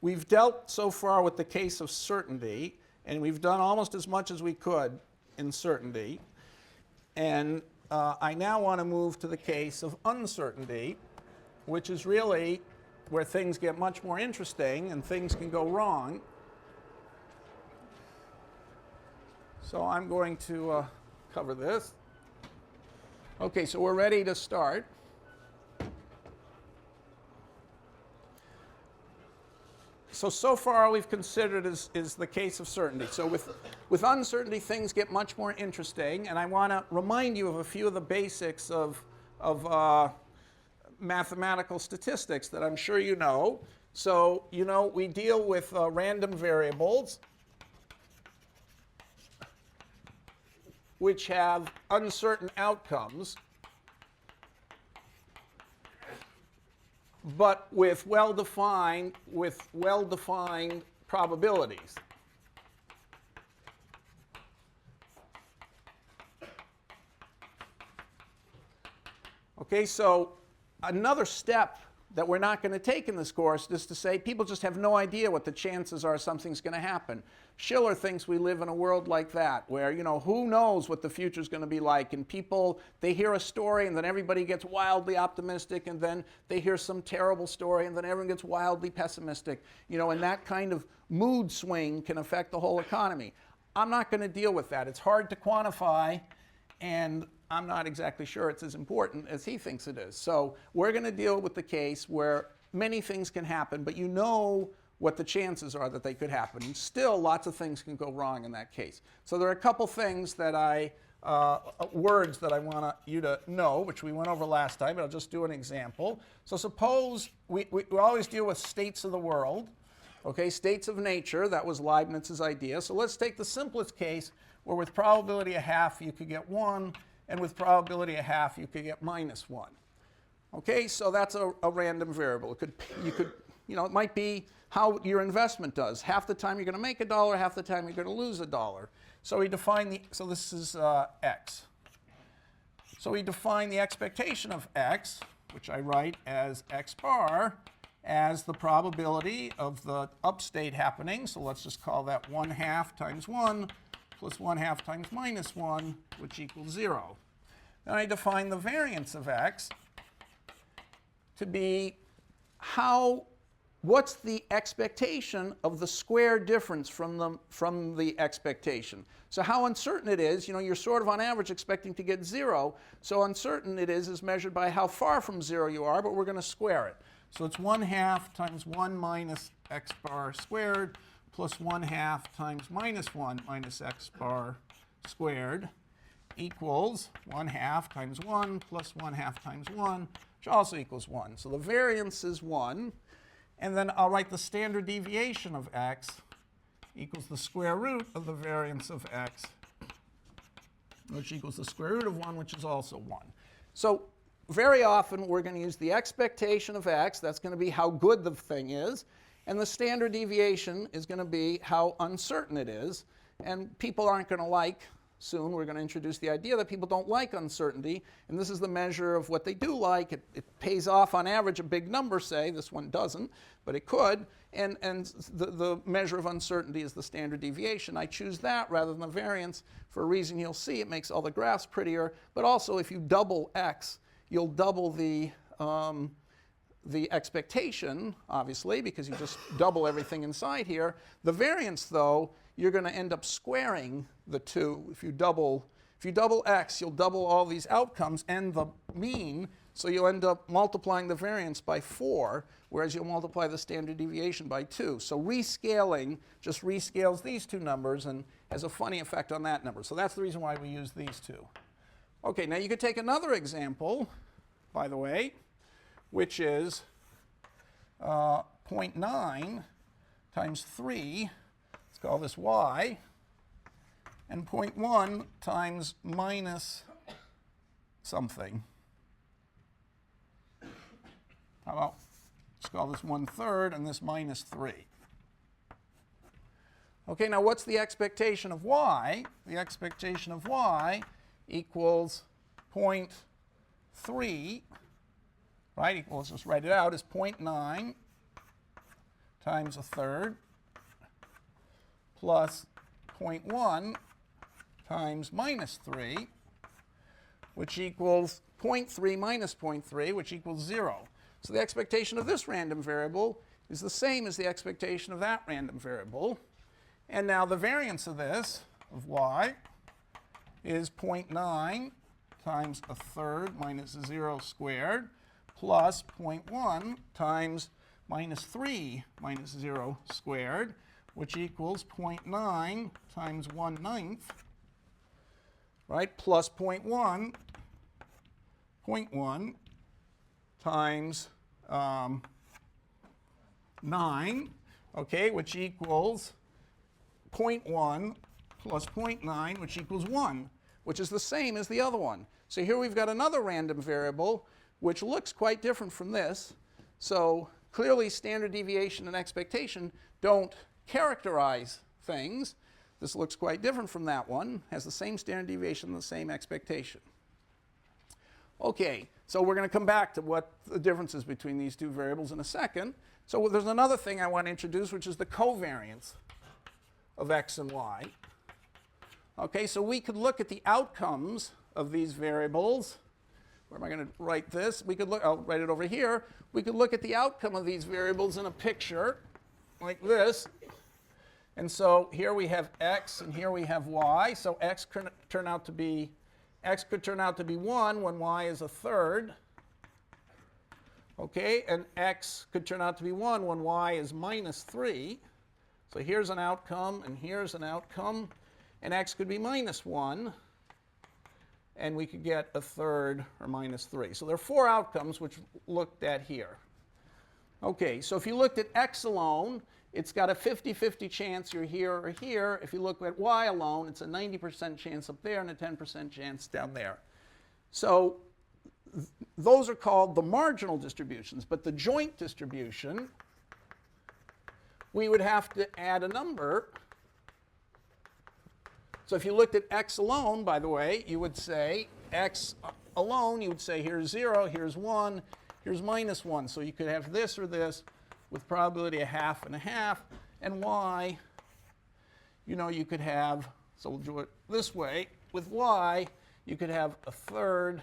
we've dealt so far with the case of certainty, and we've done almost as much as we could in certainty. And I now want to move to the case of uncertainty, which is really where things get much more interesting and things can go wrong. So I'm going to cover this. OK, so we're ready to start. So far all we've considered is the case of certainty. So with uncertainty, things get much more interesting. And I want to remind you of a few of the basics of mathematical statistics that I'm sure you know. So you know we deal with random variables which have uncertain outcomes, but with well-defined probabilities. Okay, so another step that we're not going to take in this course is to say people just have no idea what the chances are something's going to happen. Schiller thinks we live in a world like that, where, you know, who knows what the future is going to be like, and people, they hear a story and then everybody gets wildly optimistic, and then they hear some terrible story and then everyone gets wildly pessimistic, you know, and that kind of mood swing can affect the whole economy. I'm not going to deal with that. It's hard to quantify, and I'm not exactly sure it's as important as he thinks it is. So we're going to deal with the case where many things can happen, but you know what the chances are that they could happen. And still, lots of things can go wrong in that case. So there are a couple things that words that I want you to know, which we went over last time, but I'll just do an example. So suppose we always deal with states of the world, okay, states of nature. That was Leibniz's idea. So let's take the simplest case where with probability of half you could get 1, and with probability of half you could get -1. Okay, so that's a random variable. It might be how your investment does. Half the time you're going to make $1, half the time you're going to lose $1. So we define so this is x. So we define the expectation of x, which I write as x bar, as the probability of the upstate happening. So let's just call that 1/2 times 1 plus 1/2 times -1, which equals 0. Then I define the variance of x to be what's the expectation of the square difference from the expectation. So how uncertain it is, you're sort of on average expecting to get 0. So uncertain it is measured by how far from 0 you are, but we're going to square it. So it's 1/2 times 1 minus x bar squared plus 1/2 times -1 minus x bar squared equals 1/2 times 1 plus 1/2 times 1, which also equals 1. So the variance is 1. And then I'll write the standard deviation of x equals the square root of the variance of x, which equals the square root of 1, which is also 1. So very often we're going to use the expectation of x. That's going to be how good the thing is. And the standard deviation is going to be how uncertain it is. And people aren't going to like, soon we're going to introduce the idea that people don't like uncertainty. And this is the measure of what they do like. It pays off on average a big number, say. This one doesn't, but it could. And the measure of uncertainty is the standard deviation. I choose that rather than the variance for a reason you'll see. It makes all the graphs prettier. But also, if you double x, you'll double the expectation, obviously, because you just double everything inside here. The variance, though, you're going to end up squaring the two. If you double x, you'll double all these outcomes and the mean, so you'll end up multiplying the variance by 4, whereas you'll multiply the standard deviation by 2. So rescaling just rescales these two numbers and has a funny effect on that number. So that's the reason why we use these two. Okay, now you could take another example, by the way, which is 0.9 times 3. Let's call this y. And 0.1 times minus something. How about, let's call this 1/3 and this minus 3. Okay, now what's the expectation of y? The expectation of y equals 0.3, right? Let's just write it out as 0.9 times a third plus 0.1 times minus 3, which equals 0.3 minus 0.3, which equals 0. So the expectation of this random variable is the same as the expectation of that random variable. And now the variance of this, of y, is 0.9 times a third minus 0 squared plus 0.1 times minus 3 minus 0 squared, which equals 0.9 times 1/9, right, plus 0.1 times 9, okay, which equals 0.1 plus 0.9, which equals 1, which is the same as the other one. So here we've got another random variable, which looks quite different from this. So clearly, standard deviation and expectation don't characterize things. This looks quite different from that one, has the same standard deviation and the same expectation. Okay, so we're going to come back to what the differences between these two variables in a second. So there's another thing I want to introduce, which is the covariance of x and y. Okay, so we could look at the outcomes of these variables. Where am I going to write this? We could look, I'll write it over here. We could look at the outcome of these variables in a picture like this. And so here we have x and here we have y. So x could turn out to be 1 when y is a third. Okay, and x could turn out to be 1 when y is minus 3. So here's an outcome and here's an outcome. And x could be minus 1. And we could get a third or minus 3. So there are 4 outcomes which looked at here. Okay, so if you looked at x alone, it's got a 50-50 chance you're here or here. If you look at y alone, it's a 90% chance up there and a 10% chance down there. So those are called the marginal distributions. But the joint distribution, we would have to add a number. So if you looked at x alone, by the way, you would say x alone, you would say here's 0, here's 1, here's minus 1. So you could have this or this with probability a half and a half. And y, you know, you could have, so we'll do it this way. With y, you could have a third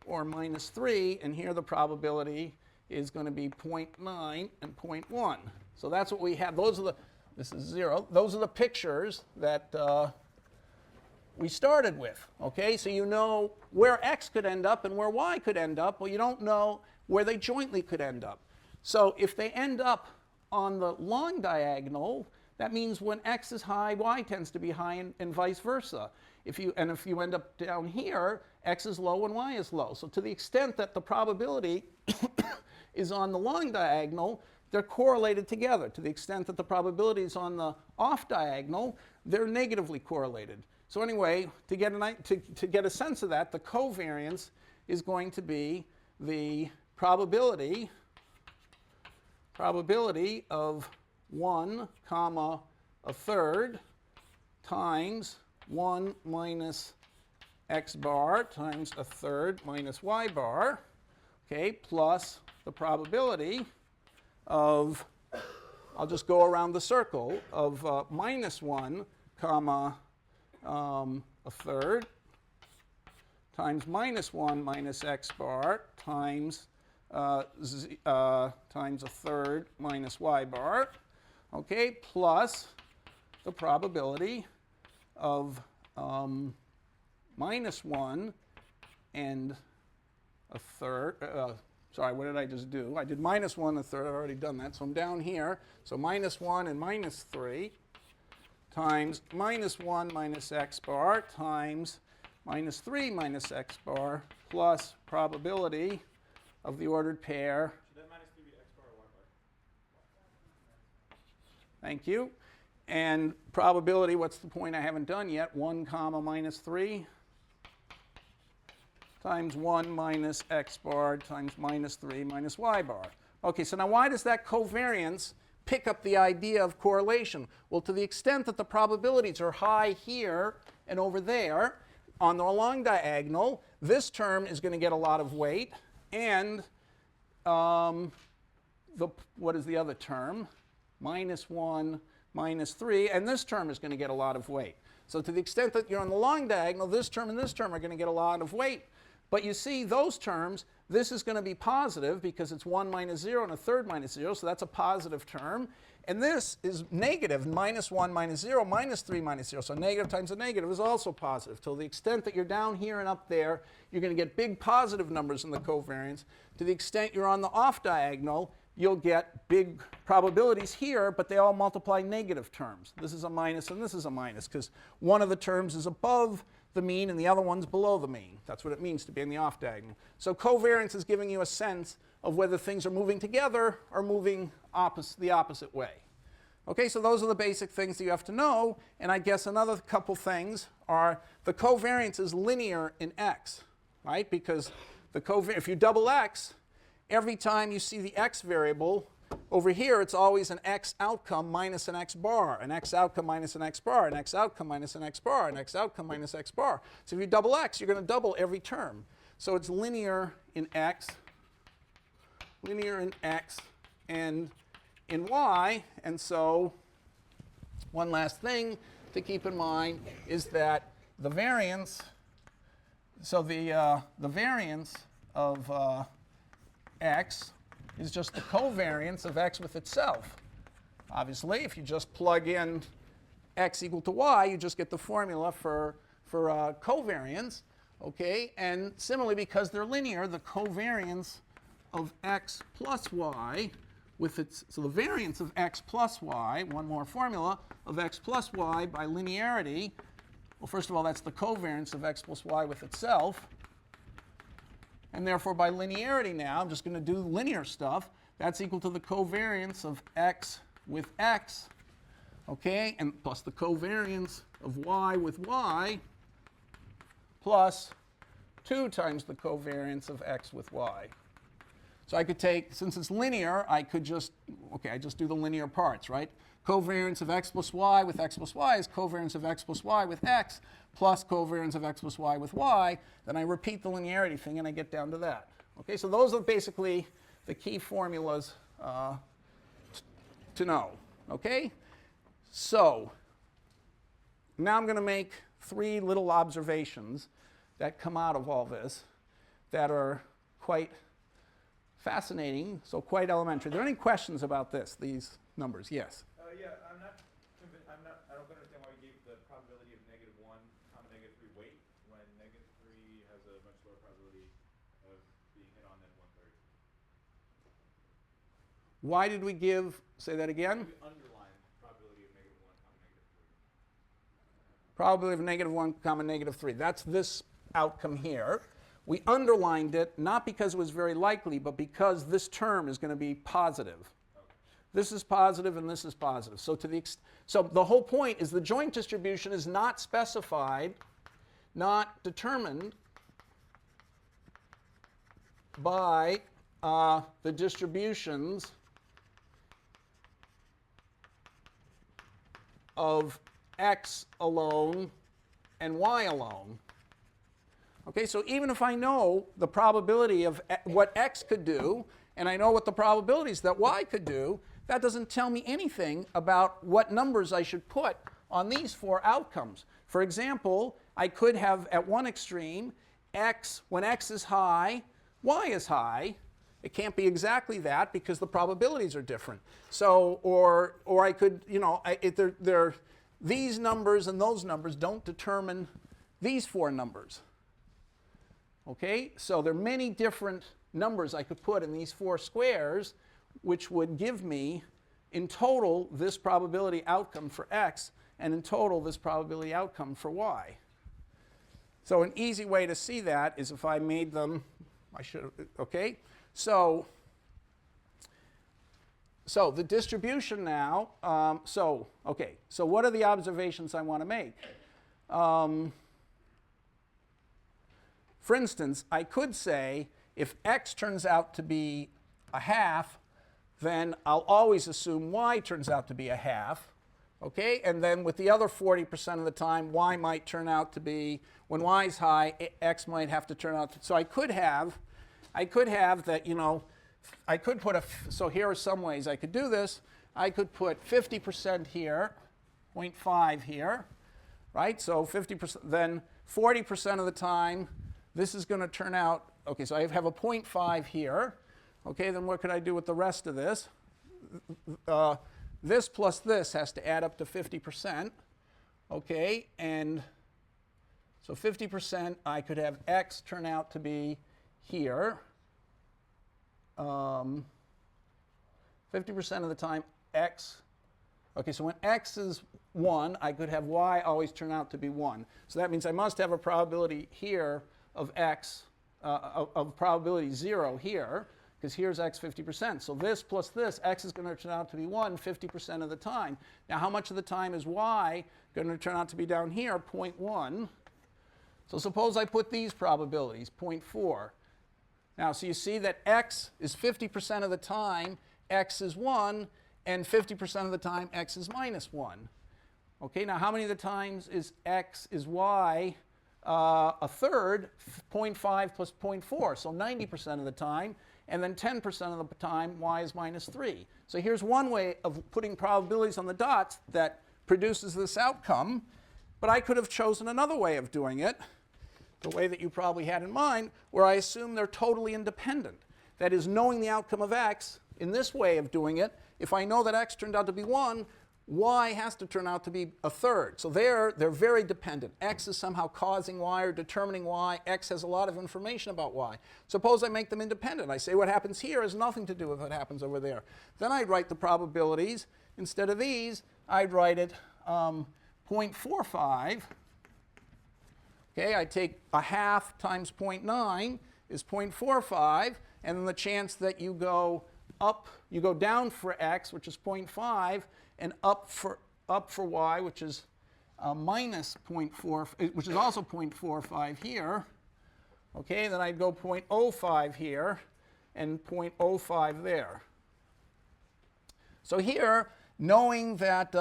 or minus 3. And here the probability is going to be 0.9 and 0.1. So that's what we have. Those are the, this is 0. Those are the pictures that we started with. Okay, so you know where x could end up and where y could end up. Well, you don't know where they jointly could end up. So if they end up on the long diagonal, that means when x is high, y tends to be high, and vice versa. If you end up down here, x is low and y is low. So to the extent that the probability is on the long diagonal, they're correlated together. To the extent that the probability is on the off diagonal, they're negatively correlated. So anyway, to get a sense of that, the covariance is going to be the probability of 1 comma a third times 1 minus x bar times a third minus y bar, okay, plus the probability of, I'll just go around the circle, of minus 1 comma a third times minus 1 minus x bar times times a third minus y bar, okay, plus the probability of minus 1 and a third. Sorry, what did I just do? I did minus 1 and a third. I've already done that. So I'm down here. So minus 1 and minus 3 times minus 1 minus x bar times minus 3 minus x bar plus probability of the ordered pair. Should that minus 3 be x bar or y bar? Thank you. And probability, what's the point I haven't done yet? 1 comma minus 3 times 1 minus x bar times minus 3 minus y bar. Okay, so now why does that covariance pick up the idea of correlation? Well, to the extent that the probabilities are high here and over there on the long diagonal, this term is going to get a lot of weight. And what is the other term? minus 1, minus 3, and this term is going to get a lot of weight. So to the extent that you're on the long diagonal, this term and this term are going to get a lot of weight. But you see those terms, this is going to be positive because it's 1 minus 0 and a third minus 0, so that's a positive term. And this is negative, minus 1 minus 0, minus 3 minus 0. So negative times a negative is also positive. To the extent that you're down here and up there, you're going to get big positive numbers in the covariance. To the extent you're on the off diagonal, you'll get big probabilities here, but they all multiply negative terms. This is a minus and this is a minus because one of the terms is above the mean and the other one's below the mean. That's what it means to be in the off diagonal. So covariance is giving you a sense of whether things are moving together or moving the opposite way. Okay, so those are the basic things that you have to know. And I guess another couple things are the covariance is linear in x, right? Because if you double x, every time you see the x variable, over here it's always an x outcome minus an x bar, an x outcome minus an x bar, an x outcome minus an x bar, an x outcome minus x bar. So if you double x, you're going to double every term. So it's linear in x and in y. And so one last thing to keep in mind is that the variance, so the variance of x is just the covariance of x with itself. Obviously, if you just plug in x equal to y, you just get the formula for covariance. Okay, and similarly, because they're linear, the covariance of x plus y with its, so the variance of x plus y, one more formula, of x plus y by linearity, well, first of all, that's the covariance of x plus y with itself. And therefore, by linearity now, I'm just going to do linear stuff. That's equal to the covariance of x with x, okay, and plus the covariance of y with y, plus 2 times the covariance of x with y. So I could take, since it's linear, I could just, okay, I just do the linear parts, right? Covariance of x plus y with x plus y is covariance of x plus y with x plus covariance of x plus y with y. Then I repeat the linearity thing and I get down to that. Okay, so those are basically the key formulas to know. Okay? So now I'm going to make 3 little observations that come out of all this that are quite fascinating, so quite elementary. Are there any questions about these numbers? Yes? Yeah, I don't understand why you gave the probability of -1, -3 weight when -3 has a much lower probability of being hit on than 1/3. Why did we give, say that again? We underline probability of -1, -3. Probability of -1, -3. That's this outcome here. We underlined it not because it was very likely, but because this term is going to be positive. This is positive and this is positive. So so the whole point is the joint distribution is not specified, not determined by the distributions of x alone and y alone. Okay, so even if I know the probability of what x could do, and I know what the probabilities that y could do, that doesn't tell me anything about what numbers I should put on these 4 outcomes. For example, I could have at one extreme x, when x is high, y is high. It can't be exactly that because the probabilities are different. So, or I could, you know, these numbers and those numbers don't determine these 4 numbers. Okay, so there are many different numbers I could put in these 4 squares, which would give me, in total, this probability outcome for x, and in total, this probability outcome for y. So an easy way to see that is if I made them, okay? So the distribution now, okay, so what are the observations I want to make? For instance, I could say if x turns out to be a half, then I'll always assume y turns out to be a half. Okay, and then with the other 40% of the time, y might turn out to be, when y is high, x might have to turn out to, so I could have that, you know, I could put so here are some ways I could do this. I could put 50% here, 0.5 here, right? So 50%, then 40% of the time, this is going to turn out, okay, so I have a 0.5 here. Okay, then what could I do with the rest of this? This plus this has to add up to 50%. Okay, and so 50%, I could have x turn out to be here. 50% of the time, x. Okay, so when x is 1, I could have y always turn out to be 1. So that means I must have a probability here of x, of probability 0 here, because here's x 50%. So this plus this, x is going to turn out to be 1 50% of the time. Now, how much of the time is y going to turn out to be down here? 0.1. So suppose I put these probabilities, 0.4. Now, so you see that x is 50% of the time, x is 1, and 50% of the time, x is minus 1. Okay, now how many of the times is y a third? 0.5 plus 0.4, so 90% of the time. And then 10% of the time, y is minus 3. So here's one way of putting probabilities on the dots that produces this outcome. But I could have chosen another way of doing it, the way that you probably had in mind, where I assume they're totally independent. That is, knowing the outcome of x, in this way of doing it, if I know that x turned out to be 1, y has to turn out to be a third. So they're very dependent. X is somehow causing y or determining y. X has a lot of information about y. Suppose I make them independent. I say what happens here has nothing to do with what happens over there. Then I'd write the probabilities. Instead of these, I'd write it 0.45. Okay, I take a half times 0.9 is 0.45, and then the chance that you go down for x, which is 0.5, and up for y, which is minus 0.4, which is also 0.45 here. Okay, then I'd go 0.05 here and 0.05 there. So here, knowing that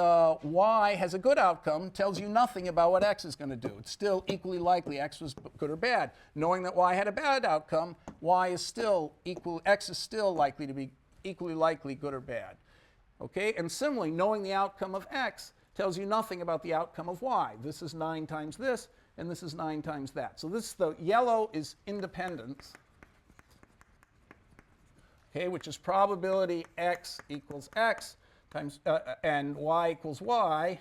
y has a good outcome tells you nothing about what x is going to do. It's still equally likely x was good or bad. Knowing that y had a bad outcome, x is still likely to be equally likely good or bad. Okay, and similarly, knowing the outcome of x tells you nothing about the outcome of y. This is 9 times this, and this is 9 times that. So the yellow is independence, okay, which is probability x equals x times and y equals y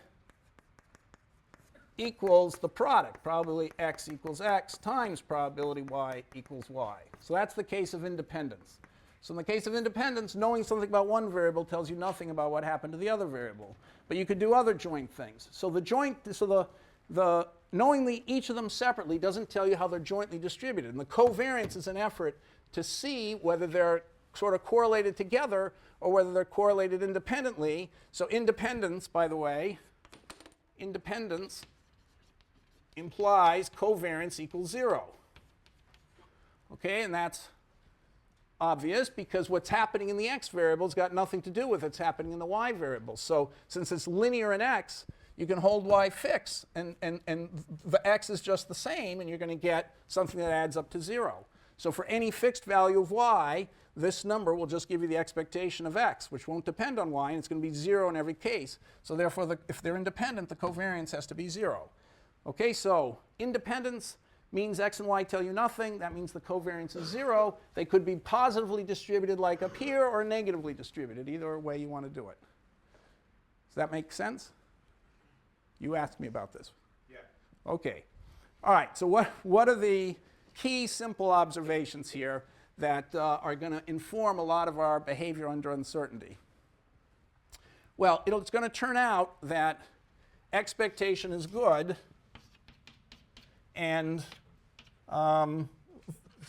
equals the product, probability x equals x times probability y equals y. So that's the case of independence. So in the case of independence, knowing something about one variable tells you nothing about what happened to the other variable. But you could do other joint things. So knowing each of them separately doesn't tell you how they're jointly distributed. And the covariance is an effort to see whether they're sort of correlated together or whether they're correlated independently. So independence, by the way, independence implies covariance equals 0. Okay, and that's obvious because what's happening in the x variable has got nothing to do with what's happening in the y variable. So since it's linear in x, you can hold y fixed, and the x is just the same, and you're going to get something that adds up to 0. So for any fixed value of y, this number will just give you the expectation of x, which won't depend on y, and it's going to be 0 in every case. So therefore, if they're independent, the covariance has to be 0. Okay, so independence means x and y tell you nothing. That means the covariance is 0. They could be positively distributed like up here or negatively distributed, either way you want to do it. Does that make sense? You asked me about this. Yeah. Okay. All right, so what are the key simple observations here that are going to inform a lot of our behavior under uncertainty? Well, it's going to turn out that expectation is good and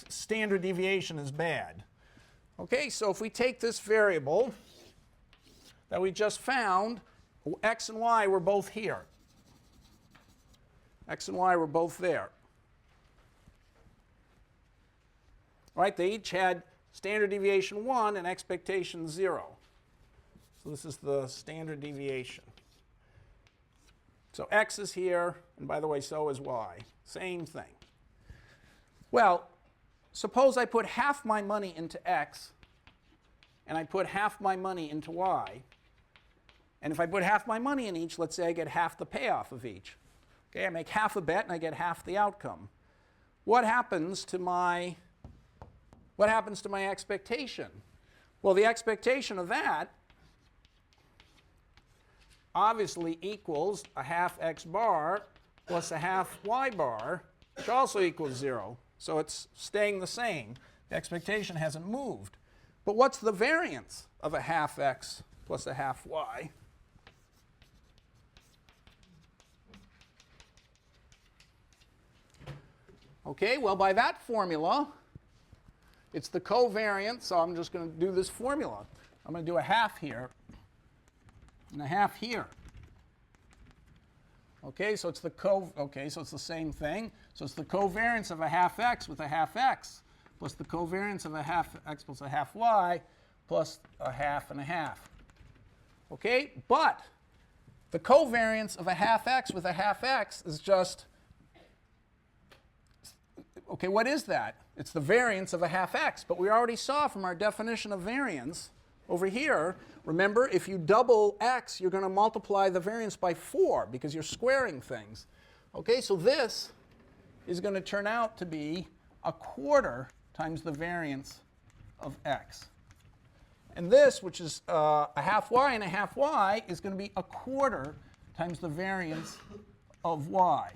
standard deviation is bad. Okay, so if we take this variable that we just found, x and y were both here. X and y were both there. Right, they each had standard deviation 1 and expectation 0. So this is the standard deviation. So x is here, and by the way, so is y. Same thing. Well, suppose I put half my money into x, and I put half my money into y. And if I put half my money in each, let's say I get half the payoff of each. Okay, I make half a bet and I get half the outcome. What happens to my expectation? Well, the expectation of that obviously equals a half x bar plus a half y bar, which also equals 0. So it's staying the same. The expectation hasn't moved. But what's the variance of a half x plus a half y? Okay, well, by that formula, it's the covariance, so I'm just going to do this formula. I'm going to do a half here and a half here. Okay, so it's the same thing. So it's the covariance of a half x with a half x plus the covariance of a half x plus a half y plus a half and a half. Okay, but the covariance of a half x with a half x is just, okay, what is that? It's the variance of a half x. But we already saw from our definition of variance over here, remember, if you double x, you're going to multiply the variance by 4 because you're squaring things. Okay, so this is going to turn out to be a quarter times the variance of x. And this, which is a half y and a half y, is going to be a quarter times the variance of y.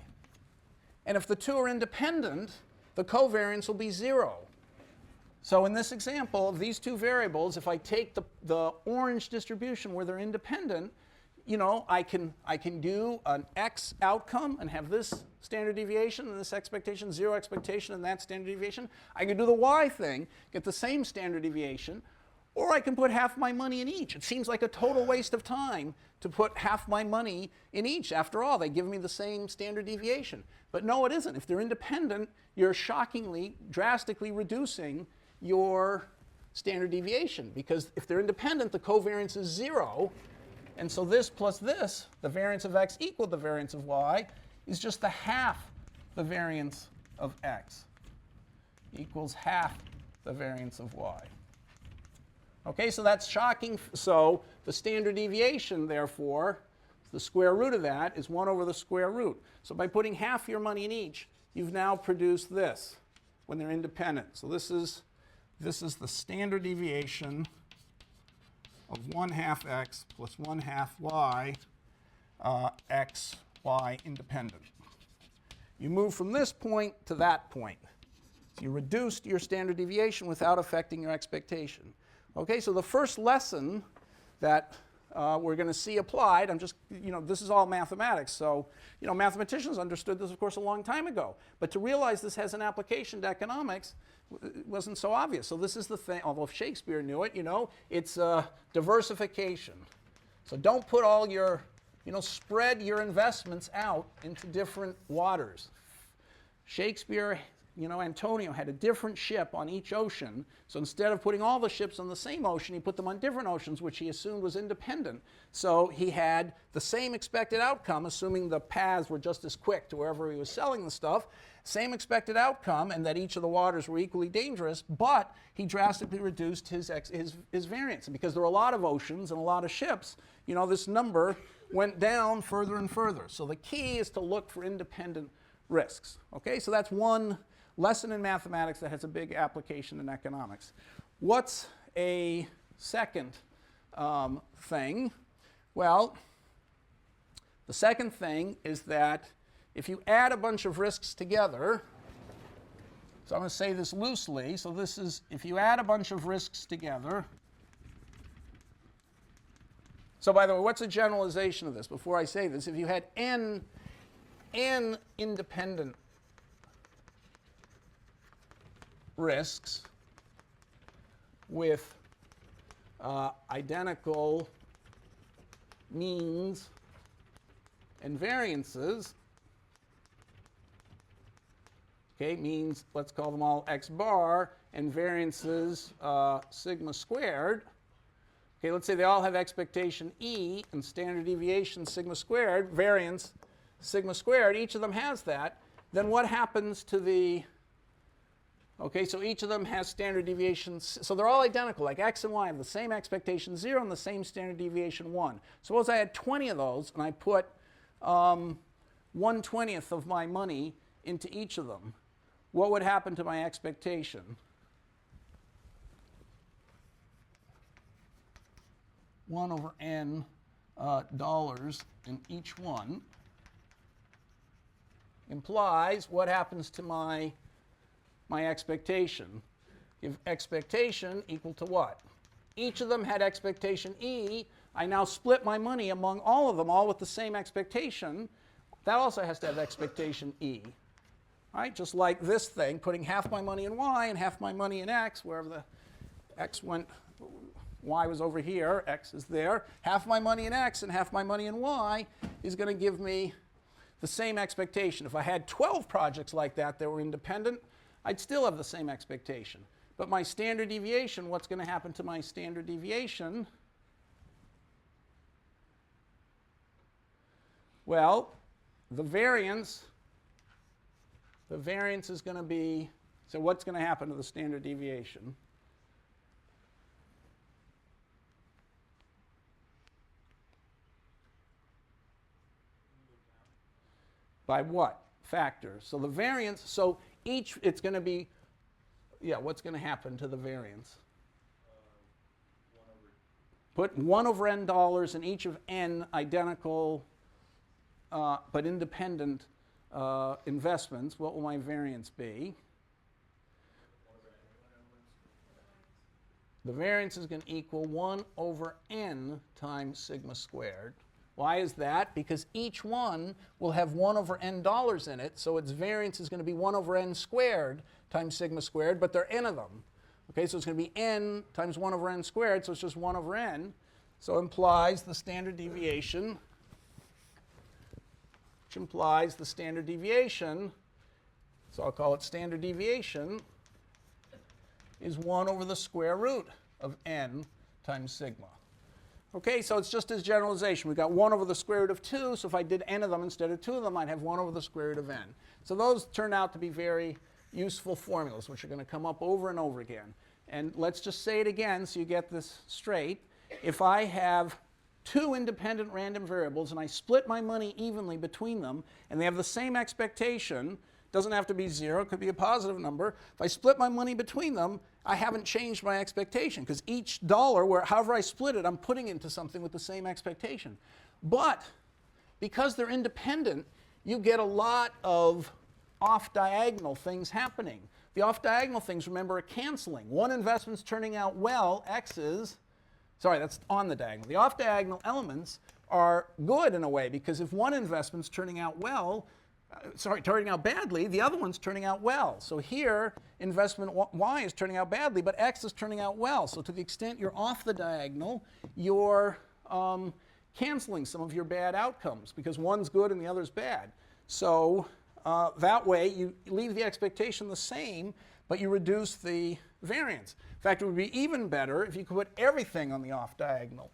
And if the two are independent, the covariance will be 0. So in this example of these two variables, if I take the orange distribution where they're independent, you know, I can do an x outcome and have this standard deviation and this expectation, 0 expectation, and that standard deviation. I can do the y thing, get the same standard deviation, or I can put half my money in each. It seems like a total waste of time to put half my money in each. After all, they give me the same standard deviation. But no, it isn't. If they're independent, you're shockingly, drastically reducing your standard deviation. Because if they're independent, the covariance is 0. And so this plus this, the variance of x equal the variance of y, is just the half the variance of x equals half the variance of y. Okay, so that's shocking. So the standard deviation, therefore, the square root of that is 1 over the square root. So by putting half your money in each, you've now produced this when they're independent. So this is the standard deviation of 1/2 x plus 1/2 y, x, y independent. You move from this point to that point. So you reduced your standard deviation without affecting your expectation. Okay, so the first lesson that we're going to see applied, this is all mathematics, so, mathematicians understood this, of course, a long time ago. But to realize this has an application to economics wasn't so obvious. So this is the thing, although Shakespeare knew it, it's diversification. So don't put all your, spread your investments out into different waters. Shakespeare, Antonio had a different ship on each ocean. So instead of putting all the ships on the same ocean, he put them on different oceans, which he assumed was independent. So he had the same expected outcome, assuming the paths were just as quick to wherever he was selling the stuff. Same expected outcome, and that each of the waters were equally dangerous, but he drastically reduced his variance. And because there were a lot of oceans and a lot of ships, this number went down further and further. So the key is to look for independent risks. Okay, so that's one lesson in mathematics that has a big application in economics. What's a second thing? Well, the second thing is that if you add a bunch of risks together, so I'm going to say this loosely, so this is if you add a bunch of risks together. So by the way, what's a generalization of this? Before I say this, if you had n independent risks with identical means and variances, okay, means, let's call them all x bar, and variances sigma squared. Okay, let's say they all have expectation E and standard deviation sigma squared, variance sigma squared, each of them has that. Then what happens to the, Okay, so each of them has standard deviations. So they're all identical, like x and y have the same expectation 0 and the same standard deviation 1. Suppose I had 20 of those and I put 1/20th of my money into each of them. What would happen to my expectation? 1 over n dollars in each one implies what happens to my expectation. If expectation equal to what? Each of them had expectation E. I now split my money among all of them, all with the same expectation. That also has to have expectation E. Right? Just like this thing, putting half my money in Y and half my money in X, wherever the X went, Y was over here, X is there. Half my money in X and half my money in Y is going to give me the same expectation. If I had 12 projects like that that were independent, I'd still have the same expectation. But my standard deviation, what's going to happen to my standard deviation? Well, the variance is going to be, so what's going to happen to the standard deviation? By what factor? So the variance, so each, it's going to be, yeah, what's going to happen to the variance? 1 over. Put 1 over n dollars in each of n identical but independent investments. What will my variance be? The variance is going to equal 1 over n times sigma squared. Why is that? Because each one will have 1 over n dollars in it, so its variance is going to be 1 over n squared times sigma squared, but there are n of them. Okay, so it's going to be n times 1 over n squared, so it's just 1 over n. So implies the standard deviation, which implies the standard deviation, so I'll call it standard deviation, is 1 over the square root of n times sigma. Okay, so it's just as generalization. We've got 1 over the square root of 2, so if I did n of them instead of 2 of them, I'd have 1 over the square root of n. So those turn out to be very useful formulas, which are going to come up over and over again. And let's just say it again so you get this straight. If I have 2 independent random variables and I split my money evenly between them, and they have the same expectation, doesn't have to be 0, it could be a positive number. If I split my money between them, I haven't changed my expectation, because each dollar, however I split it, I'm putting into something with the same expectation. But because they're independent, you get a lot of off-diagonal things happening. The off-diagonal things, remember, are canceling. One investment's turning out well, X's, sorry, that's on the diagonal. The off-diagonal elements are good in a way, because if one investment's turning out well, turning out badly, the other one's turning out well. So here, investment Y is turning out badly, but X is turning out well. So to the extent you're off the diagonal, you're canceling some of your bad outcomes, because one's good and the other's bad. So that way, you leave the expectation the same, but you reduce the variance. In fact, it would be even better if you could put everything on the off-diagonal.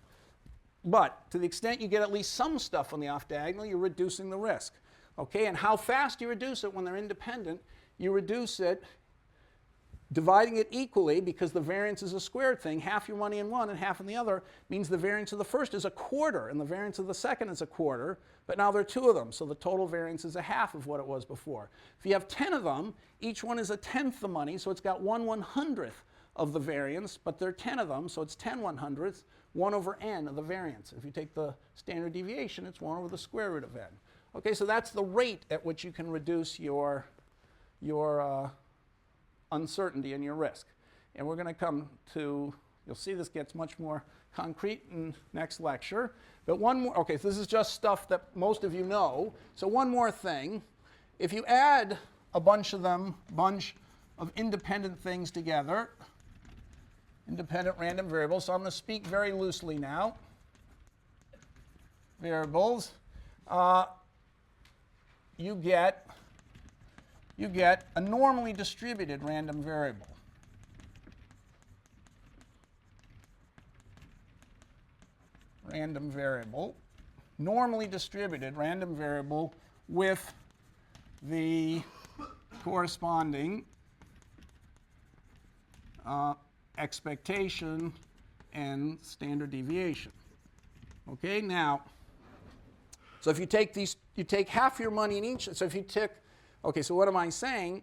But to the extent you get at least some stuff on the off-diagonal, you're reducing the risk. Okay, and how fast you reduce it when they're independent? You reduce it dividing it equally, because the variance is a squared thing. Half your money in one and half in the other means the variance of the first is a quarter, and the variance of the second is a quarter, but now there are 2 of them, so the total variance is a half of what it was before. If you have 10 of them, each one is a tenth the money, so it's got 1/100th of the variance, but there are 10 of them, so it's 10/100ths, 1 over n of the variance. If you take the standard deviation, it's 1 over the square root of n. Okay, so that's the rate at which you can reduce your uncertainty and your risk. And we're going to come to, you'll see this gets much more concrete in next lecture. But one more, okay, so this is just stuff that most of you know. So one more thing. If you add a bunch of independent things together, independent random variables, so I'm going to speak very loosely now. Variables. You get a normally distributed random variable. Random variable, normally distributed random variable with the corresponding expectation and standard deviation. Okay, now, so if you take these, you take half your money in each, so if you took, okay, so what am I saying?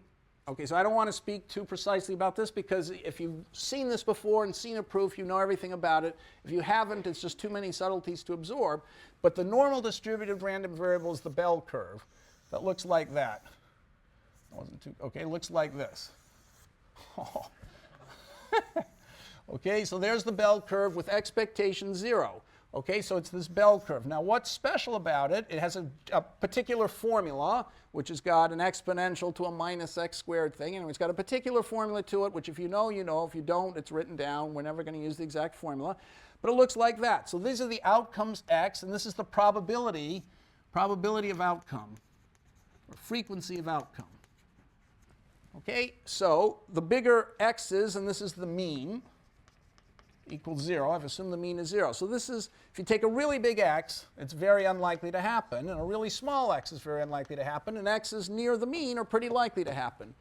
Okay, so I don't want to speak too precisely about this because if you've seen this before and seen a proof, you know everything about it. If you haven't, it's just too many subtleties to absorb. But the normal distributed random variable is the bell curve that looks like that. Wasn't too, okay, looks like this. Oh. Okay, so there's the bell curve with expectation 0. Okay, so it's this bell curve. Now, what's special about it? It has a particular formula, which has got an exponential to a minus x squared thing. And it's got a particular formula to it, which if you know, you know. If you don't, it's written down. We're never going to use the exact formula. But it looks like that. So these are the outcomes x, and this is the probability of outcome, or frequency of outcome. Okay, so the bigger x is, and this is the mean, equals 0. I've assumed the mean is 0. So this is, if you take a really big x, it's very unlikely to happen, and a really small x is very unlikely to happen, and x's near the mean are pretty likely to happen.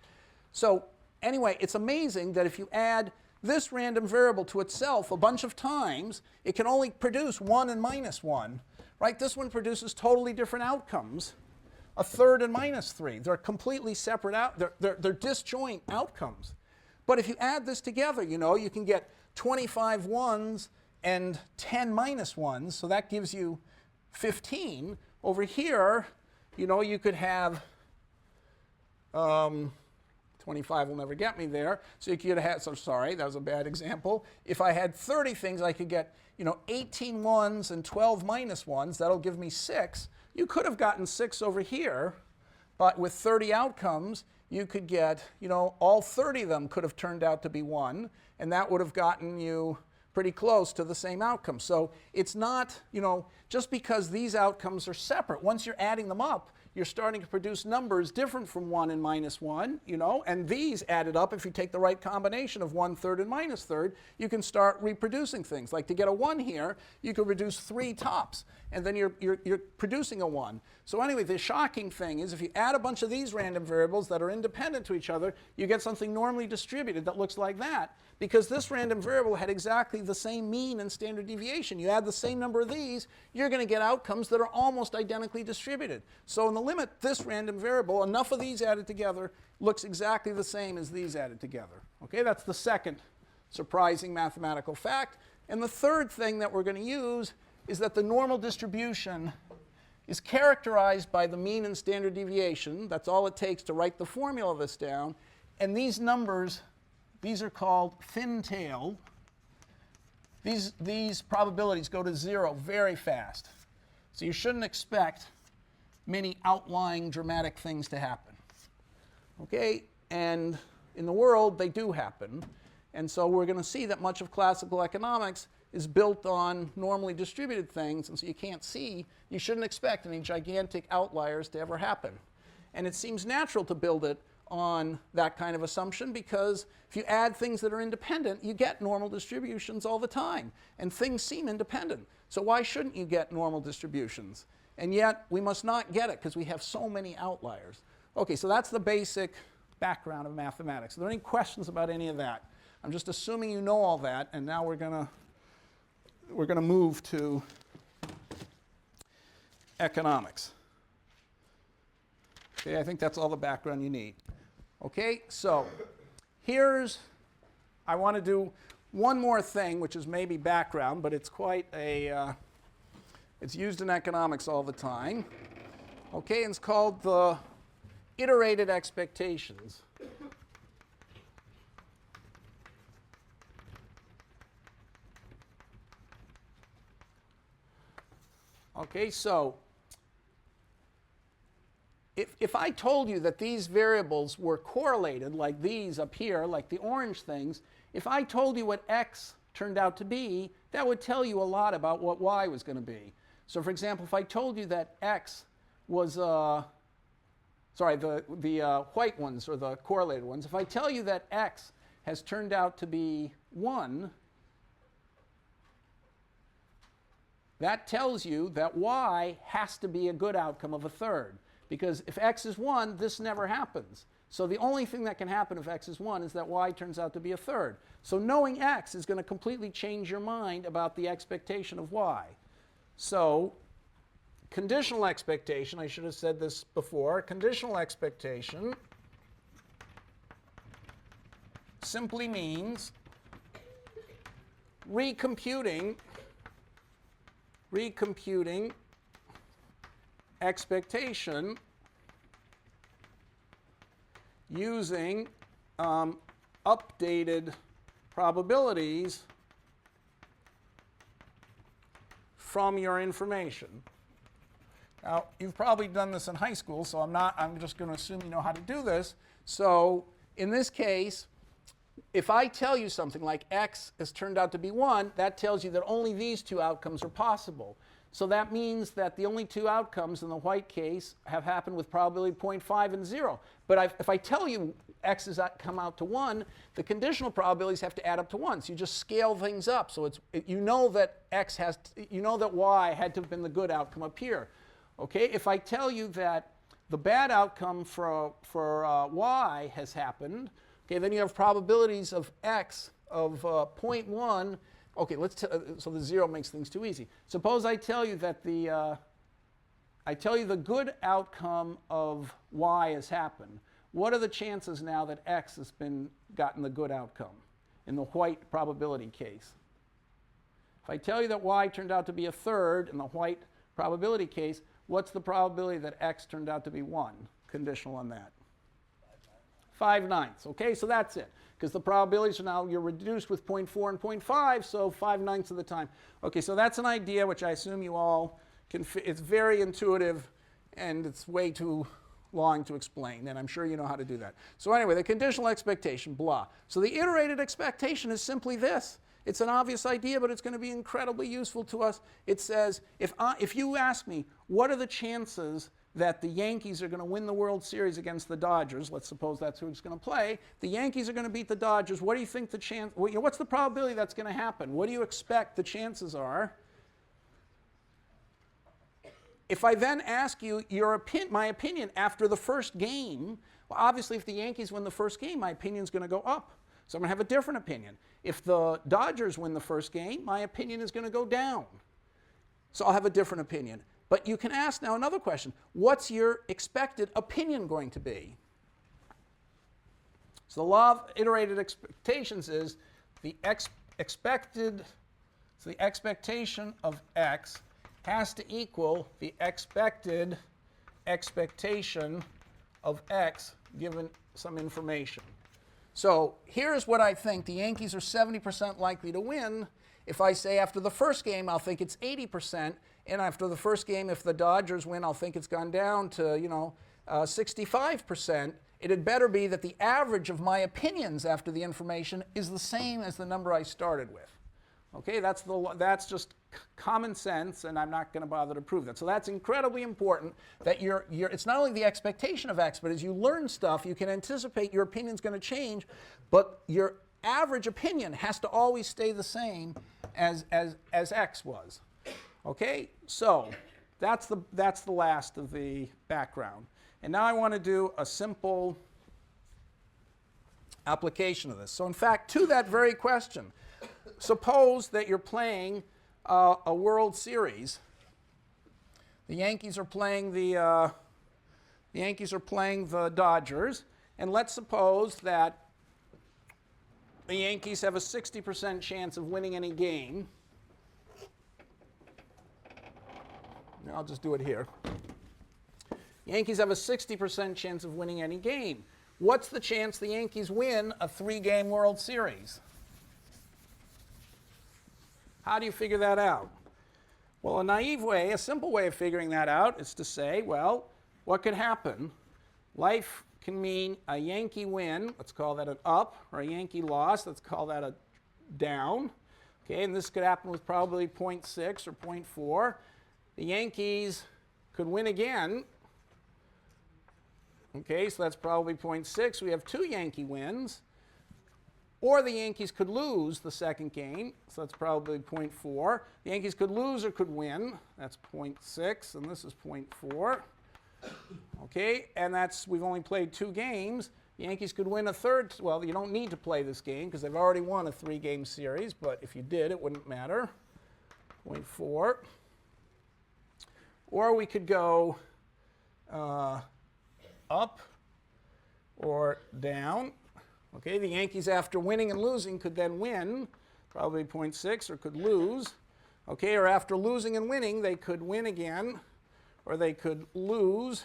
So anyway, it's amazing that if you add this random variable to itself a bunch of times, it can only produce 1 and minus 1. Right? This one produces totally different outcomes. A third and minus 3. They're completely separate they're disjoint outcomes. But if you add this together, you know, you can get 25 ones and 10 minus ones, so that gives you 15. Over here, you know, you could have 25 will never get me there. So you could have, so sorry, that was a bad example. If I had 30 things, I could get, you know, 18 ones and 12 minus ones. That'll give me 6. You could have gotten 6 over here, but with 30 outcomes, you could get, you know, all 30 of them could have turned out to be 1, and that would have gotten you pretty close to the same outcome. So it's not, you know, just because these outcomes are separate. Once you're adding them up, you're starting to produce numbers different from 1 and minus 1, you know, and these added up, if you take the right combination of 1/3 and minus third, you can start reproducing things. Like to get a 1 here, you could reduce 3 tops, and then you're producing a 1. So anyway, the shocking thing is if you add a bunch of these random variables that are independent to each other, you get something normally distributed that looks like that, because this random variable had exactly the same mean and standard deviation. You add the same number of these, you're going to get outcomes that are almost identically distributed. So in the limit, this random variable, enough of these added together, looks exactly the same as these added together. Okay, that's the second surprising mathematical fact. And the third thing that we're going to use is that the normal distribution is characterized by the mean and standard deviation. That's all it takes to write the formula of this down. And these numbers, these are called thin-tailed. These probabilities go to 0 very fast. So you shouldn't expect many outlying dramatic things to happen. Okay? And in the world, they do happen. And so we're going to see that much of classical economics is built on normally distributed things, and so you can't see, you shouldn't expect any gigantic outliers to ever happen. And it seems natural to build it on that kind of assumption, because if you add things that are independent, you get normal distributions all the time, and things seem independent. So why shouldn't you get normal distributions? And yet, we must not get it because we have so many outliers. Okay, so that's the basic background of mathematics. Are there any questions about any of that? I'm just assuming you know all that, and now we're going to move to economics. Okay, I think that's all the background you need. Okay, so I want to do one more thing, which is maybe background, but it's quite a, it's used in economics all the time. Okay, and it's called the iterated expectations. Okay, so if I told you that these variables were correlated, like these up here, like the orange things, if I told you what x turned out to be, that would tell you a lot about what y was going to be. So for example, if I told you that x was, sorry, the white ones, or the correlated ones, if I tell you that x has turned out to be 1, that tells you that y has to be a good outcome of a third. Because if x is 1, this never happens. So the only thing that can happen if x is 1 is that y turns out to be a third. So knowing x is going to completely change your mind about the expectation of y. So conditional expectation, I should have said this before, conditional expectation simply means recomputing expectation using updated probabilities from your information. Now, you've probably done this in high school, so I'm just going to assume you know how to do this. So in this case, if I tell you something like x has turned out to be 1, that tells you that only these two outcomes are possible. So that means that the only two outcomes in the white case have happened with probability 0.5 and 0. But if I tell you x has come out to 1, the conditional probabilities have to add up to 1. So you just scale things up. So you know that y had to have been the good outcome up here. Okay? If I tell you that the bad outcome for y has happened, okay, then you have probabilities of x of 0.1. Okay, so the 0 makes things too easy. Suppose I tell you that the good outcome of y has happened. What are the chances now that x has gotten the good outcome in the white probability case? If I tell you that y turned out to be a third in the white probability case, what's the probability that x turned out to be 1? Conditional on that. 5/9. Okay, so that's it. Because the probabilities are now, you're reduced with 0.4 and 0.5, so 5/9 of the time. Okay, so that's an idea which I assume you all can, it's very intuitive and it's way too long to explain, and I'm sure you know how to do that. So anyway, the conditional expectation, blah. So the iterated expectation is simply this. It's an obvious idea, but it's going to be incredibly useful to us. It says, if you ask me, what are the chances that the Yankees are going to win the World Series against the Dodgers, let's suppose that's who it's going to play, the Yankees are going to beat the Dodgers, what do you think the chance, what's the probability that's going to happen? What do you expect the chances are? If I then ask you my opinion after the first game, well, obviously if the Yankees win the first game, my opinion is going to go up. So I'm going to have a different opinion. If the Dodgers win the first game, my opinion is going to go down. So I'll have a different opinion. But you can ask now another question. What's your expected opinion going to be? So the law of iterated expectations is the expectation of x has to equal the expected expectation of x given some information. So here's what I think. The Yankees are 70% likely to win. If I say after the first game, I'll think it's 80%. And after the first game, if the Dodgers win, I'll think it's gone down to, 65%. It had better be that the average of my opinions after the information is the same as the number I started with. Okay, that's just common sense, and I'm not going to bother to prove that. So that's incredibly important that it's not only the expectation of x, but as you learn stuff, you can anticipate your opinion's going to change, but your average opinion has to always stay the same as x was. Okay, so that's the last of the background. And now I want to do a simple application of this. So in fact, to that very question, suppose that you're playing a World Series. The Yankees are playing the Dodgers, and let's suppose that the Yankees have a 60% chance of winning any game. I'll just do it here. Yankees have a 60% chance of winning any game. What's the chance the Yankees win a 3-game World Series? How do you figure that out? Well, a simple way of figuring that out is to say, well, what could happen? Life can mean a Yankee win, let's call that an up, or a Yankee loss, let's call that a down. Okay, and this could happen with probably 0.6 or 0.4. The Yankees could win again. Okay, so that's probably 0.6. We have 2 Yankee wins. Or the Yankees could lose the second game, so that's probably 0.4. The Yankees could lose or could win. That's 0.6, and this is 0.4. Okay, and we've only played 2 games. The Yankees could win a third. Well, you don't need to play this game because they've already won a 3-game series, but if you did, it wouldn't matter. 0.4. Or we could go up or down. Okay, the Yankees, after winning and losing, could then win, probably 0.6, or could lose. Okay, or after losing and winning, they could win again, or they could lose.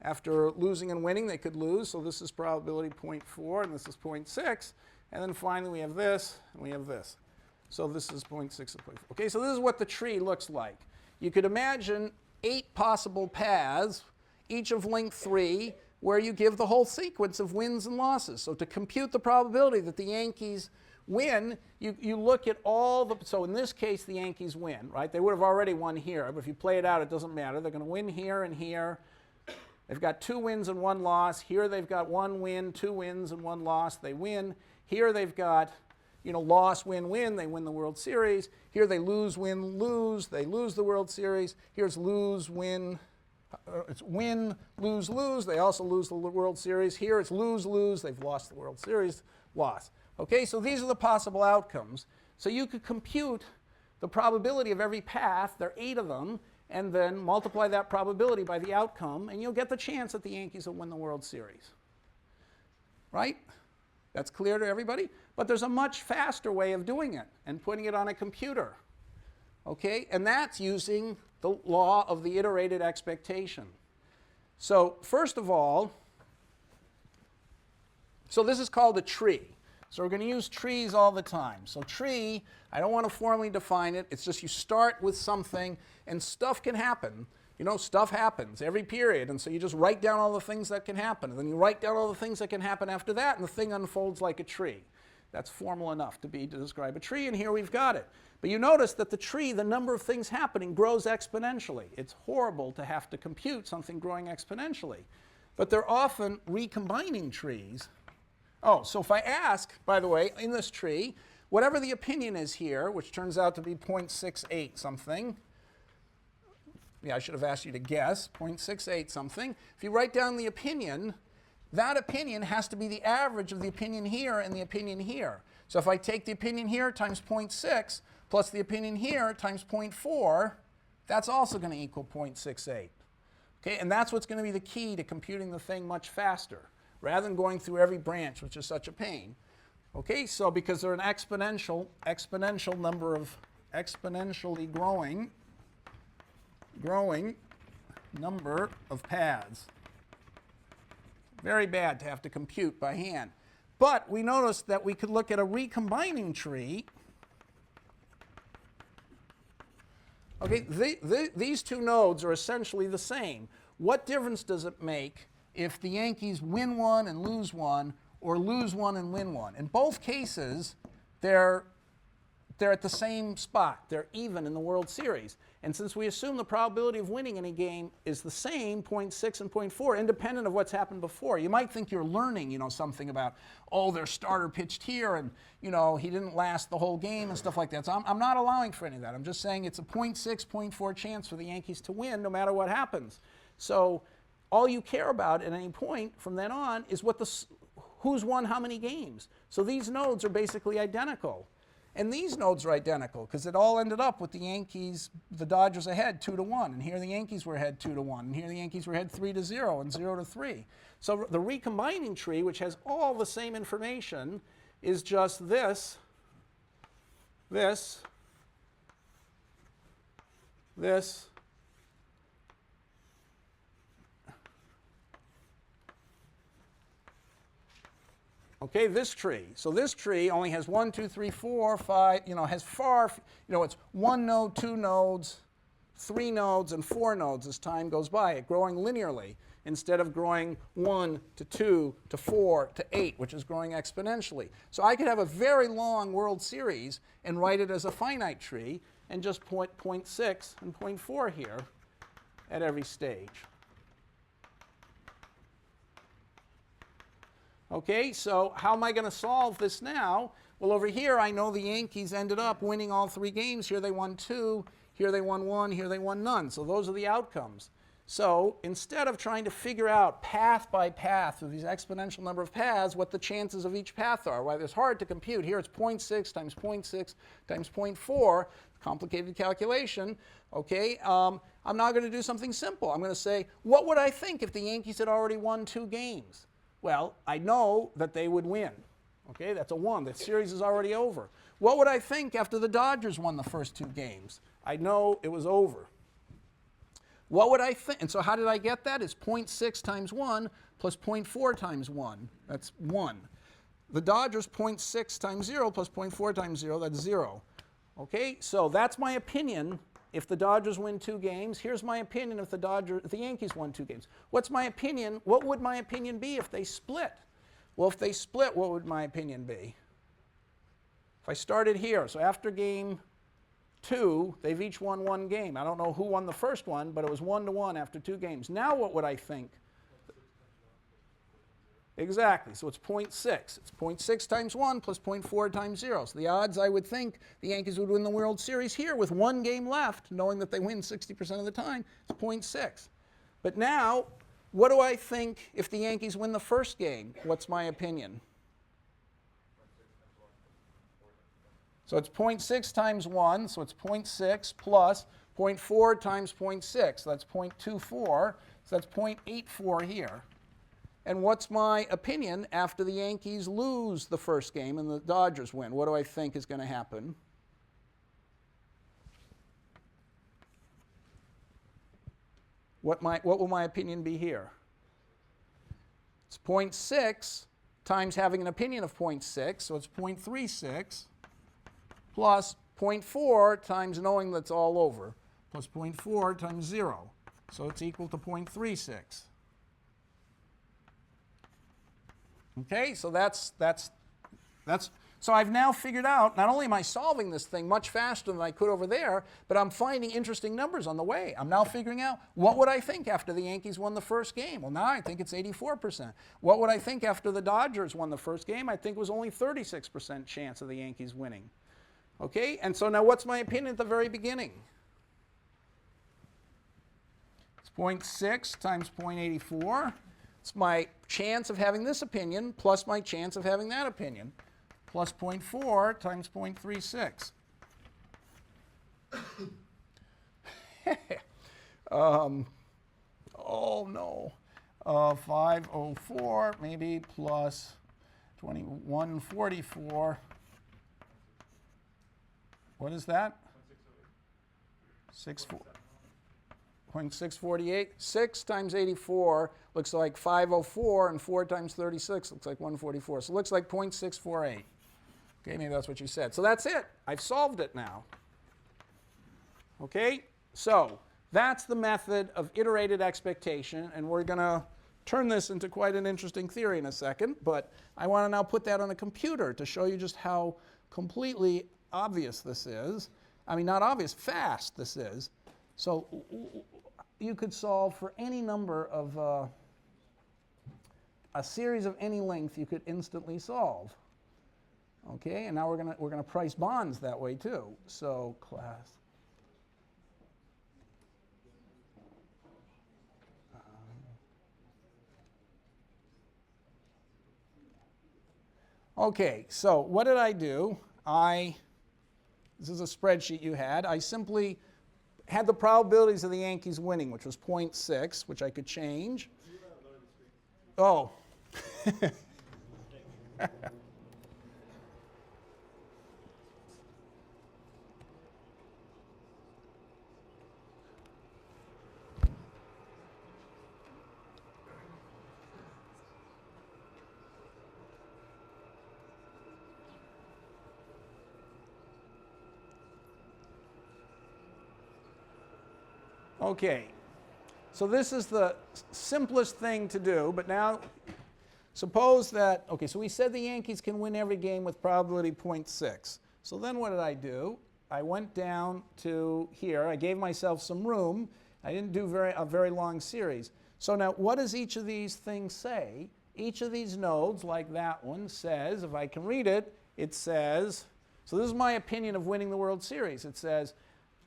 After losing and winning, they could lose. So this is probability 0.4, and this is 0.6. And then finally, we have this, and we have this. So this is 0.6 and 0.4. Okay, so this is what the tree looks like. You could imagine 8 possible paths, each of length 3, where you give the whole sequence of wins and losses. So to compute the probability that the Yankees win, you look at all the, so in this case, the Yankees win, right? They would have already won here, but if you play it out, it doesn't matter. They're going to win here and here. They've got 2 wins and 1 loss. Here they've got 1 win, 2 wins, and 1 loss. They win. Here they've got, loss, win, win. They win the World Series. Here they lose, win, lose. They lose the World Series. Here's lose, win. It's win, lose, lose. They also lose the World Series. Here it's lose, lose. They've lost the World Series. Loss. Okay, so these are the possible outcomes. So you could compute the probability of every path. There are 8 of them. And then multiply that probability by the outcome, and you'll get the chance that the Yankees will win the World Series. Right? That's clear to everybody? But there's a much faster way of doing it and putting it on a computer. Okay? And that's using the law of the iterated expectation. So first of all, so this is called a tree. So we're going to use trees all the time. So tree, I don't want to formally define it. It's just you start with something, and stuff can happen. Stuff happens every period, and so you just write down all the things that can happen, and then you write down all the things that can happen after that, and the thing unfolds like a tree. That's formal enough to describe a tree, and here we've got it. But you notice that the tree, the number of things happening, grows exponentially. It's horrible to have to compute something growing exponentially. But they're often recombining trees. Oh, so if I ask, by the way, in this tree, whatever the opinion is here, which turns out to be 0.68 something, yeah, I should have asked you to guess, 0.68 something. If you write down the opinion, that opinion has to be the average of the opinion here and the opinion here. So if I take the opinion here times 0.6 plus the opinion here times 0.4, that's also going to equal 0.68. Okay, and that's what's going to be the key to computing the thing much faster, rather than going through every branch, which is such a pain. Okay, so because they're an exponential number of exponentially growing number of paths. Very bad to have to compute by hand. But we noticed that we could look at a recombining tree. Okay, these 2 nodes are essentially the same. What difference does it make if the Yankees win 1 and lose 1, or lose 1 and win 1? In both cases, they're at the same spot. They're even in the World Series. And since we assume the probability of winning any game is the same, 0.6 and 0.4, independent of what's happened before, you might think you're learning, something about, their starter pitched here, and, he didn't last the whole game and stuff like that. So I'm not allowing for any of that. I'm just saying it's a 0.6, 0.4 chance for the Yankees to win no matter what happens. So all you care about at any point from then on is who's won how many games. So these nodes are basically identical. And these nodes are identical because it all ended up with the Dodgers ahead 2-1, and here the Yankees were ahead 2-1, and here the Yankees were ahead 3-0 and 0-3. So the recombining tree, which has all the same information, is just this, this, okay, this tree. So this tree only has 1, 2, 3, 4, 5, has it's 1 node, 2 nodes, 3 nodes, and 4 nodes as time goes by, it growing linearly instead of growing 1 to 2 to 4 to 8, which is growing exponentially. So I could have a very long World Series and write it as a finite tree and just put 0.6 and 0.4 here at every stage. Okay, so how am I going to solve this now? Well, over here, I know the Yankees ended up winning all 3 games. Here they won 2, here they won 1, here they won none. So those are the outcomes. So instead of trying to figure out path by path with these exponential number of paths what the chances of each path are, well, it's hard to compute. Here it's 0.6 times 0.6 times 0.4, complicated calculation. Okay, I'm now going to do something simple. I'm going to say, what would I think if the Yankees had already won 2 games? Well, I know that they would win. Okay, that's a 1. The series is already over. What would I think after the Dodgers won the first 2 games? I know it was over. What would I think? And so how did I get that? It's 0.6 times 1 plus 0.4 times 1. That's 1. The Dodgers, 0.6 times 0 plus 0.4 times 0, that's 0. Okay, so that's my opinion if the Dodgers win 2 games. Here's my opinion if the Yankees won 2 games. What's my opinion? What would my opinion be if they split? Well, if they split, what would my opinion be? If I started here, so after game 2, they've each won 1 game. I don't know who won the first one, but it was 1-1 after 2 games. Now what would I think? Exactly, so it's 0.6. It's 0.6 times 1 plus 0.4 times 0. So the odds I would think the Yankees would win the World Series here with 1 game left, knowing that they win 60% of the time, it's 0.6. But now, what do I think if the Yankees win the first game? What's my opinion? So it's 0.6 times 1, so it's 0.6 plus 0.4 times 0.6, so that's 0.24, so that's 0.84 here. And what's my opinion after the Yankees lose the first game and the Dodgers win? What do I think is going to happen? What will my opinion be here? It's 0.6 times having an opinion of 0.6, so it's 0.36, plus 0.4 times knowing that's all over, plus 0.4 times 0. So it's equal to 0.36. Okay, so so I've now figured out, not only am I solving this thing much faster than I could over there, but I'm finding interesting numbers on the way. I'm now figuring out, what would I think after the Yankees won the first game? Well, now I think it's 84%. What would I think after the Dodgers won the first game? I think it was only 36% chance of the Yankees winning. Okay, and so now what's my opinion at the very beginning? It's 0.6 times 0.84. It's my chance of having this opinion plus my chance of having that opinion, plus 0.4 times 0.36. Oh no, 504 maybe plus 2144. What is that? 0.648. 6 times 84 looks like 504, and 4 times 36 looks like 144. So it looks like 0.648. Okay, maybe that's what you said. So that's it. I've solved it now. Okay, so that's the method of iterated expectation, and we're going to turn this into quite an interesting theory in a second, but I want to now put that on a computer to show you just how completely obvious this is. I mean, not obvious, fast this is. So you could solve for any number of a series of any length you could instantly solve. Okay, and now we're gonna price bonds that way too. So class. Okay, so what did I do? This is a spreadsheet you had. I simply had the probabilities of the Yankees winning, which was 0.6, which I could change. Oh. Okay, so this is the simplest thing to do, but now suppose that, okay, so we said the Yankees can win every game with probability 0.6. So then what did I do? I went down to here. I gave myself some room. I didn't do a very long series. So now what does each of these things say? Each of these nodes, like that one, says, if I can read it, it says, so this is my opinion of winning the World Series. It says,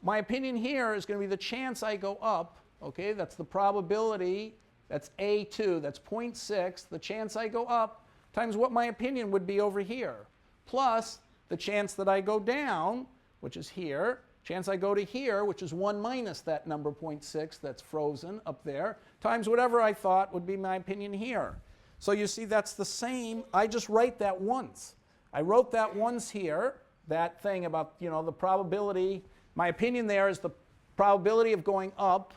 my opinion here is going to be the chance I go up Okay, that's the probability, that's A2, that's 0.6, the chance I go up, times what my opinion would be over here, plus the chance that I go down, which is here, chance I go to here, which is 1 minus that number 0.6 that's frozen up there, times whatever I thought would be my opinion here. So you see that's the same. I just write that once. I wrote that once here, that thing about, you know, the probability. My opinion there is the probability of going up.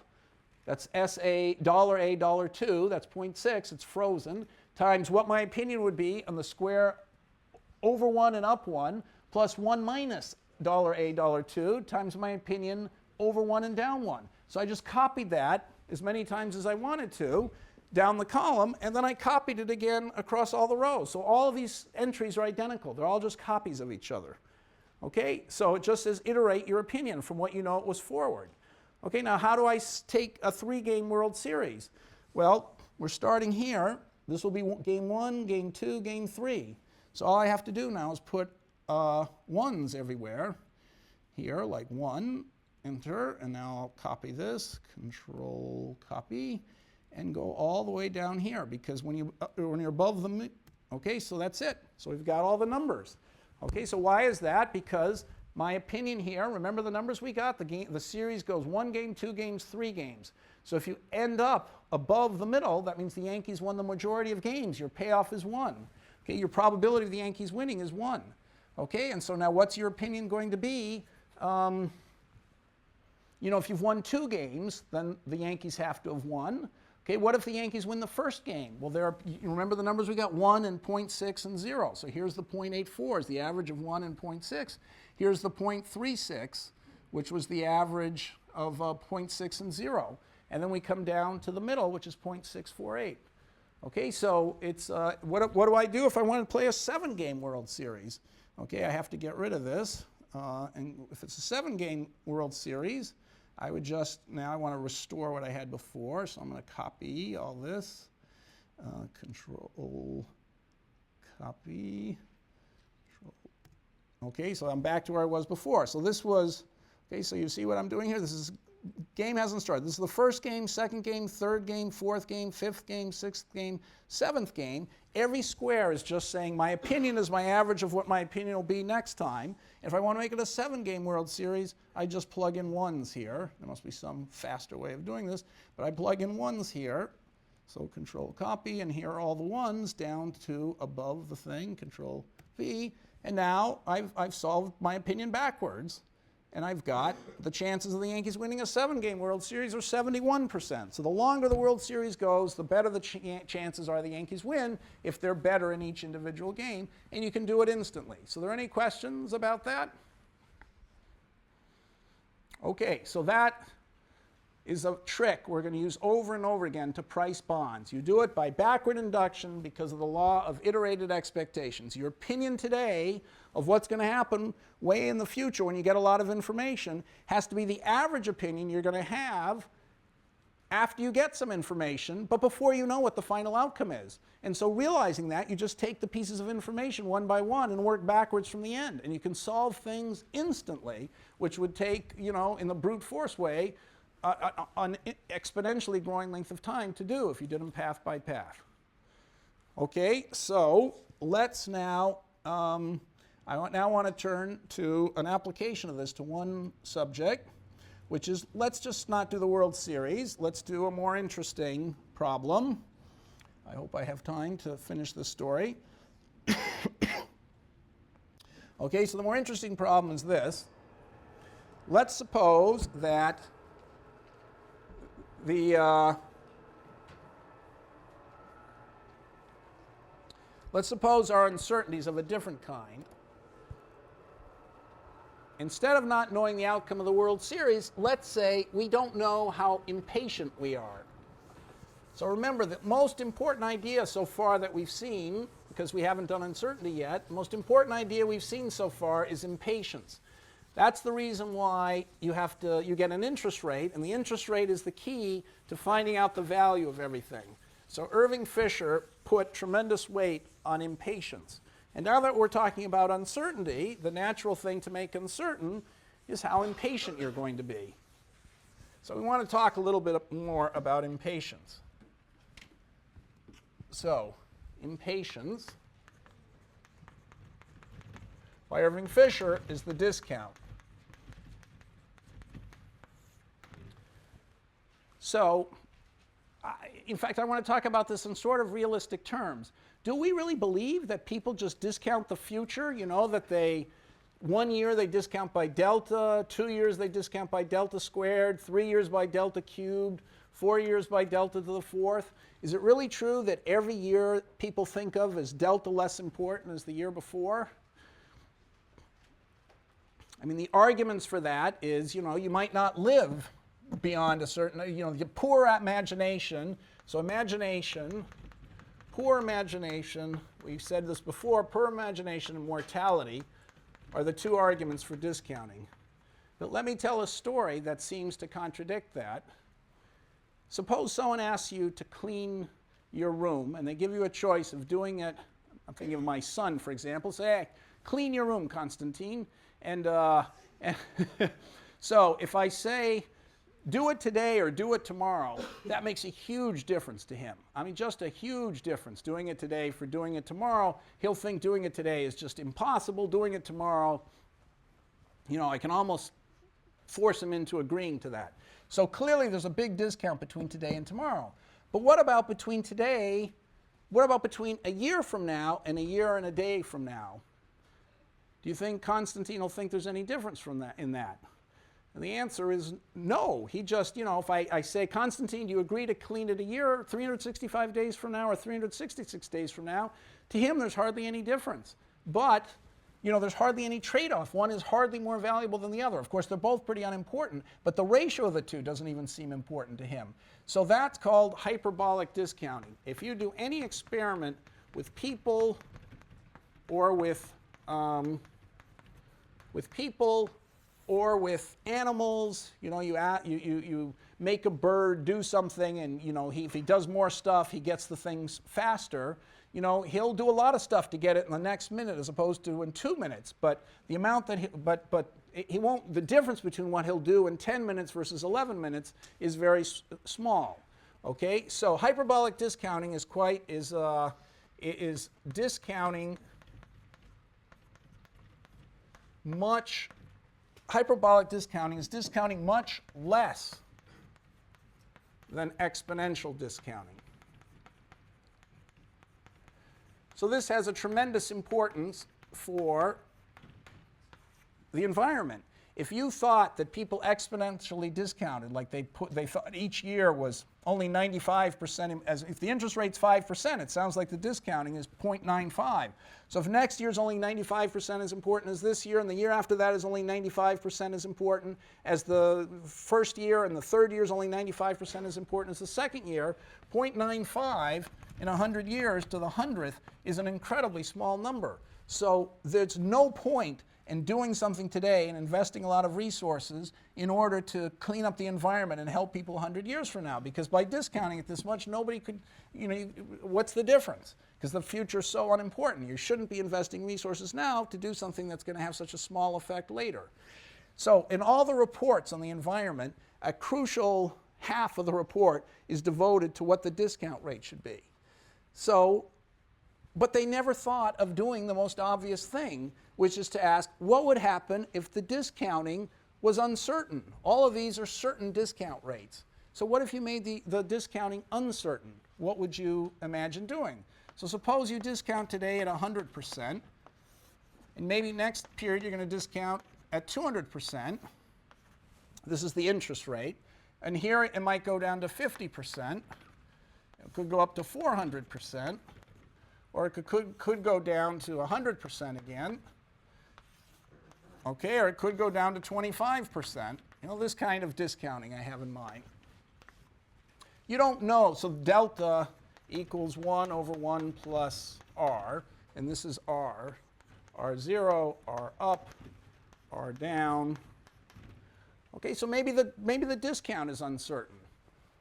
That's SA, $2, that's 0.6, it's frozen, times what my opinion would be on the square over 1 and up 1, plus 1 minus $2, times my opinion over 1 and down 1. So I just copied that as many times as I wanted to down the column, and then I copied it again across all the rows. So all of these entries are identical. They're all just copies of each other. Okay, so it just says iterate your opinion from what you know it was forward. Okay, now how do I take a 3-game World Series? Well, we're starting here. This will be game 1, game 2, game 3. So all I have to do now is put ones everywhere. Here, like 1, enter, and now I'll copy this, control copy, and go all the way down here, because when you're above the, okay, so that's it. So we've got all the numbers. Okay, so why is that? Because my opinion here, remember the numbers we got? The series goes 1 game, 2 games, 3 games. So if you end up above the middle, that means the Yankees won the majority of games. Your payoff is 1. Okay, your probability of the Yankees winning is 1. Okay, and so now what's your opinion going to be? You know, if you've won 2 games, then the Yankees have to have won. Okay, what if the Yankees win the first game? Well, you remember the numbers we got? 1 and 0.6 and 0. So here's the 0.84 is the average of 1 and 0.6. Here's the 0.36, which was the average of 0.6 and 0. And then we come down to the middle, which is 0.648. Okay, so it's what do I do if I want to play a 7-game World Series? Okay, I have to get rid of this. And if it's a 7-game World Series, I would just, now I want to restore what I had before, so I'm going to copy all this, control, copy, control. Okay, so I'm back to where I was before. So this was, okay, so you see what I'm doing here? This is, game hasn't started. This is the first game, 2nd game, 3rd game, 4th game, 5th game, 6th game, 7th game. Every square is just saying my opinion is my average of what my opinion will be next time. If I want to make it a 7-game World Series, I just plug in ones here. There must be some faster way of doing this, but I plug in ones here. So control copy, and here are all the ones down to above the thing, control V. And now I've solved my opinion backwards. And I've got the chances of the Yankees winning a 7-game World Series are 71%. So the longer the World Series goes, the better the chances are the Yankees win if they're better in each individual game. And you can do it instantly. So are there any questions about that? Okay, so that is a trick we're going to use over and over again to price bonds. You do it by backward induction because of the law of iterated expectations. Your opinion today of what's going to happen way in the future when you get a lot of information has to be the average opinion you're going to have after you get some information, but before you know what the final outcome is. And so realizing that, you just take the pieces of information one by one and work backwards from the end. And you can solve things instantly, which would take, you know, in the brute force way, an exponentially growing length of time to do if you did them path by path. Okay, so let's now, I now want to turn to an application of this to one subject, which is, let's just not do the World Series. Let's do a more interesting problem. I hope I have time to finish this story. Okay, so the more interesting problem is this. Let's suppose that let's suppose our uncertainties of a different kind. Instead of not knowing the outcome of the World Series, let's say we don't know how impatient we are. So remember, the most important idea so far that we've seen, because we haven't done uncertainty yet, the most important idea we've seen so far is impatience. That's the reason why you get an interest rate, and the interest rate is the key to finding out the value of everything. So Irving Fisher put tremendous weight on impatience. And now that we're talking about uncertainty, the natural thing to make uncertain is how impatient you're going to be. So we want to talk a little bit more about impatience. So, impatience by Irving Fisher is the discount. So, in fact, I want to talk about this in sort of realistic terms. Do we really believe that people just discount the future? You know, that 1 year they discount by delta, 2 years they discount by delta squared, 3 years by delta cubed, 4 years by delta to the fourth? Is it really true that every year people think of as delta less important as the year before? I mean, the arguments for that is, you know, you might not live beyond a certain, you know, poor imagination. So imagination, poor imagination, we've said this before, poor imagination and mortality are the two arguments for discounting. But let me tell a story that seems to contradict that. Suppose someone asks you to clean your room, and they give you a choice of doing it. I'm thinking of my son, for example. Say, hey, clean your room, Constantine. And so if I say, do it today or do it tomorrow, that makes a huge difference to him. I mean, just a huge difference. Doing it today for doing it tomorrow, he'll think doing it today is just impossible. Doing it tomorrow, you know, I can almost force him into agreeing to that. So clearly there's a big discount between today and tomorrow. But what about between today, what about between a year from now and a year and a day from now? Do you think Constantine will think there's any difference from that in that? And the answer is no. He just, you know, if I say, Constantine, do you agree to clean it a year, 365 days from now or 366 days from now? To him, there's hardly any difference. But, you know, there's hardly any trade-off. One is hardly more valuable than the other. Of course, they're both pretty unimportant, but the ratio of the two doesn't even seem important to him. So that's called hyperbolic discounting. If you do any experiment with people or with people or with animals, you know, you make a bird do something, and you know, if he does more stuff, he gets the things faster. You know, he'll do a lot of stuff to get it in the next minute as opposed to in 2 minutes. But the amount that he won't. The difference between what he'll do in 10 minutes versus 11 minutes is very small. Okay, so hyperbolic discounting is discounting much. Hyperbolic discounting is discounting much less than exponential discounting. So this has a tremendous importance for the environment. If you thought that people exponentially discounted, like they thought each year was only 95%, if the interest rate's 5%, it sounds like the discounting is 0.95. So if next year's only 95% as important as this year, and the year after that is only 95% as important as the first year, and the third year is only 95% as important as the second year, 0.95 in 100 years to the 100th is an incredibly small number. So there's no point in doing something today and investing a lot of resources in order to clean up the environment and help people 100 years from now. Because by discounting it this much, nobody could, you know, what's the difference? Because the future is so unimportant. You shouldn't be investing resources now to do something that's going to have such a small effect later. So in all the reports on the environment, a crucial half of the report is devoted to what the discount rate should be. So, but they never thought of doing the most obvious thing, which is to ask, what would happen if the discounting was uncertain? All of these are certain discount rates. So what if you made the discounting uncertain? What would you imagine doing? So suppose you discount today at 100%, and maybe next period you're going to discount at 200%. This is the interest rate. And here it might go down to 50%. It could go up to 400%. Or it could go down to 100% again. Okay, or it could go down to 25%. You know, this kind of discounting I have in mind. You don't know, so delta equals 1 over 1 plus r, and this is r. R0, r up, r down. Okay, so maybe the discount is uncertain,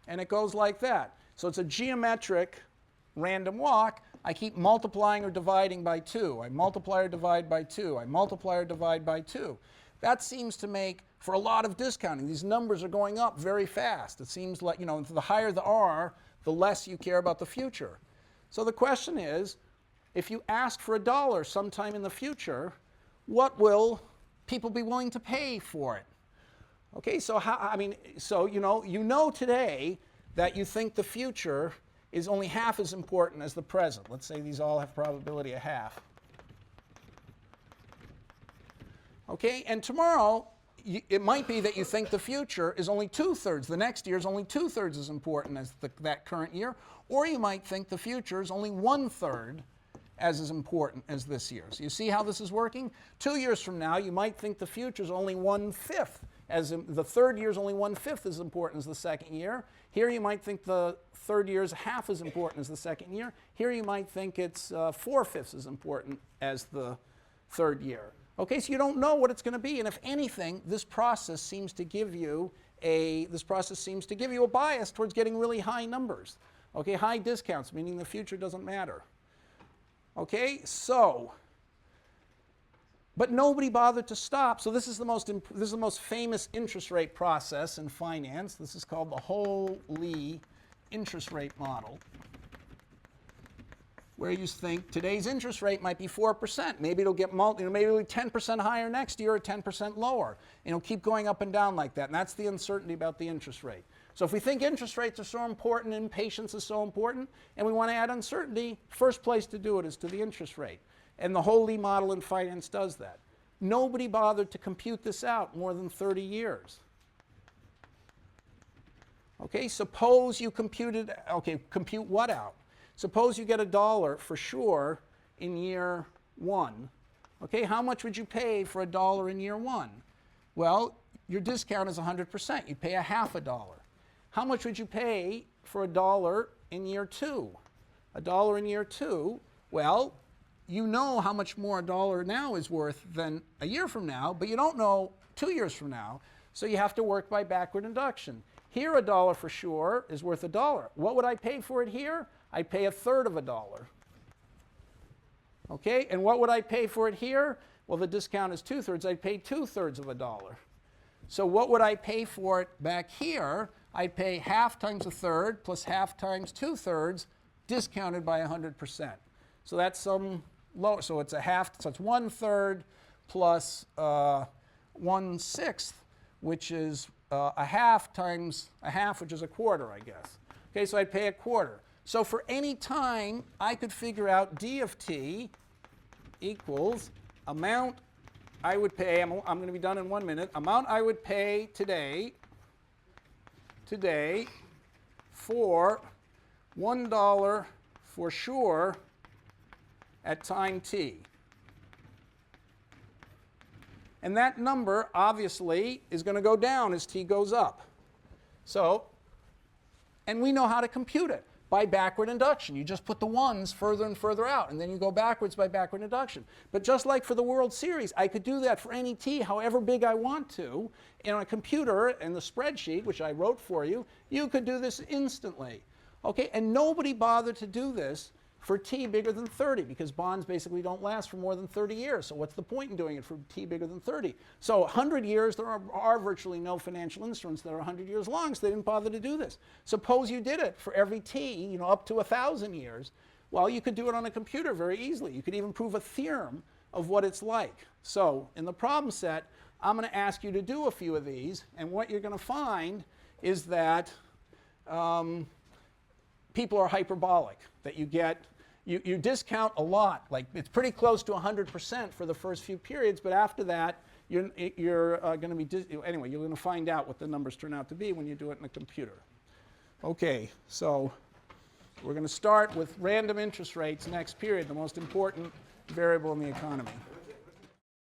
and it goes like that. So it's a geometric random walk. I keep multiplying or dividing by 2. I multiply or divide by 2. I multiply or divide by 2. That seems to make for a lot of discounting. These numbers are going up very fast. It seems like, the higher the R, the less you care about the future. So the question is, if you ask for $1 sometime in the future, what will people be willing to pay for it? Okay, so you know today that you think the future is only half as important as the present. Let's say these all have probability of half. Okay, and tomorrow it might be that you think the future is only 2/3. The next year is only 2/3 as important as that current year. Or you might think the future is only 1/3 as important as this year. So you see how this is working? 2 years from now, you might think the future is only 1/5. The third year is only 1/5 as important as the second year. Here you might think the third year is half as important as the second year. Here you might think it's 4/5 as important as the third year. Okay, so you don't know what it's going to be, and if anything, this process seems to give you a bias towards getting really high numbers. Okay, high discounts, meaning the future doesn't matter. Okay, so, but nobody bothered to stop. So this is the most famous interest rate process in finance. This is called the Holy interest rate model, where you think today's interest rate might be 4%. Maybe it'll get maybe it'll be 10% higher next year or 10% lower. And it'll keep going up and down like that. And that's the uncertainty about the interest rate. So if we think interest rates are so important and patience is so important, and we want to add uncertainty, first place to do it is to the interest rate. And the Holy model in finance does that. Nobody bothered to compute this out more than 30 years. Okay, suppose you compute what out? Suppose you get $1 for sure in year 1. Okay, how much would you pay for $1 in year 1? Well, your discount is 100%. You'd pay $0.50. How much would you pay for $1 in year 2? $1 in year 2, well, you know how much more $1 now is worth than a year from now, but you don't know 2 years from now, so you have to work by backward induction. Here, $1 for sure is worth $1. What would I pay for it here? I'd pay $1/3 of $1. Okay, and what would I pay for it here? Well, the discount is 2/3. I'd pay 2/3 of $1. So what would I pay for it back here? I'd pay half times 1/3 plus half times 2/3 discounted by 100%. So that's some low. So it's a half. So it's 1/3 plus 1/6, which is a half times a half, which is a quarter, I guess. Okay, so I'd pay $0.25. So for any time, I could figure out d of t equals amount I would pay. I'm going to be done in 1 minute. Amount I would pay today for $1 for sure at time t. And that number, obviously, is going to go down as t goes up. So, and we know how to compute it by backward induction. You just put the ones further and further out, and then you go backwards by backward induction. But just like for the World Series, I could do that for any t, however big I want to. In a computer, in the spreadsheet, which I wrote for you, you could do this instantly. Okay, and nobody bothered to do this for t bigger than 30, because bonds basically don't last for more than 30 years. So what's the point in doing it for t bigger than 30? So 100 years, there are virtually no financial instruments that are 100 years long, so they didn't bother to do this. Suppose you did it for every t, up to 1,000 years. Well, you could do it on a computer very easily. You could even prove a theorem of what it's like. So in the problem set, I'm going to ask you to do a few of these, and what you're going to find is that people are hyperbolic, that you discount a lot. Like, it's pretty close to 100% for the first few periods, but after that, you're going to be, anyway, you're going to find out what the numbers turn out to be when you do it in a computer. Okay, so we're going to start with random interest rates next period, the most important variable in the economy.